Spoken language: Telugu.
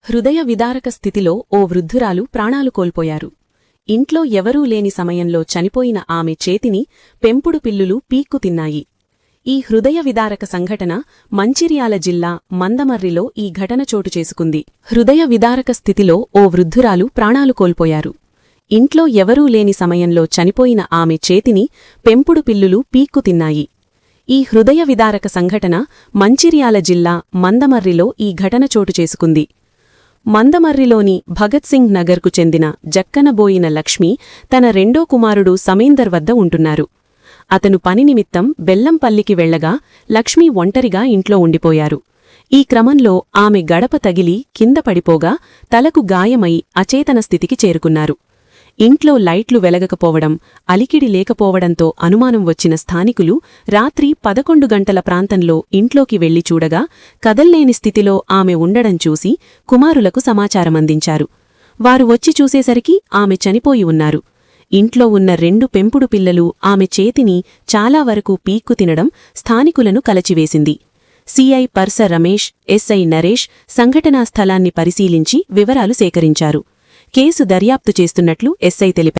హృదయ విదారక స్థితిలో ఓ వృద్ధురాలు ప్రాణాలు కోల్పోయారు. ఇంట్లో ఎవరూ లేని సమయంలో చనిపోయిన ఆమె చేతిని పెంపుడు పిల్లులు పీక్కు తిన్నాయి. ఈ హృదయ విదారక సంఘటన మంచిర్యాల జిల్లా మందమర్రిలో ఈ ఘటన చోటు చేసుకుంది. హృదయ విదారక స్థితిలో ఓ వృద్ధురాలు ప్రాణాలు కోల్పోయారు. ఇంట్లో ఎవరూ లేని సమయంలో చనిపోయిన ఆమె చేతిని పెంపుడు పిల్లులు పీక్కు తిన్నాయి. ఈ హృదయ విదారక సంఘటన మంచిర్యాల జిల్లా మందమర్రిలో ఈ ఘటన చోటు చేసుకుంది. మందమర్రిలోని భగత్ సింగ్ నగర్కు చెందిన జక్కనబోయిన లక్ష్మి తన రెండో కుమారుడు సమీందర్ వద్ద ఉంటున్నారు. అతను పని నిమిత్తం బెల్లంపల్లికి వెళ్లగా లక్ష్మి ఒంటరిగా ఇంట్లో ఉండిపోయారు. ఈ క్రమంలో ఆమె గడప తగిలి కింద పడిపోగా తలకు గాయమై అచేతన స్థితికి చేరుకున్నారు. ఇంట్లో లైట్లు వెలగకపోవడం, అలికిడి లేకపోవడంతో అనుమానం వచ్చిన స్థానికులు రాత్రి 11 గంటల ప్రాంతంలో ఇంట్లోకి వెళ్లి చూడగా కదల్లేని స్థితిలో ఆమె ఉండడం చూసి కుమారులకు సమాచారమందించారు. వారు వచ్చి చూసేసరికి ఆమె చనిపోయి ఉన్నారు. ఇంట్లో ఉన్న 2 పెంపుడు పిల్లలు ఆమె చేతిని చాలా వరకు పీక్కు తినడం స్థానికులను కలచివేసింది. సీఐ పర్స రమేష్, ఎస్ఐ నరేష్ సంఘటనా స్థలాన్ని పరిశీలించి వివరాలు సేకరించారు. కేసు దర్యాప్తు చేస్తున్నట్లు ఎస్ఐ తెలిపారు.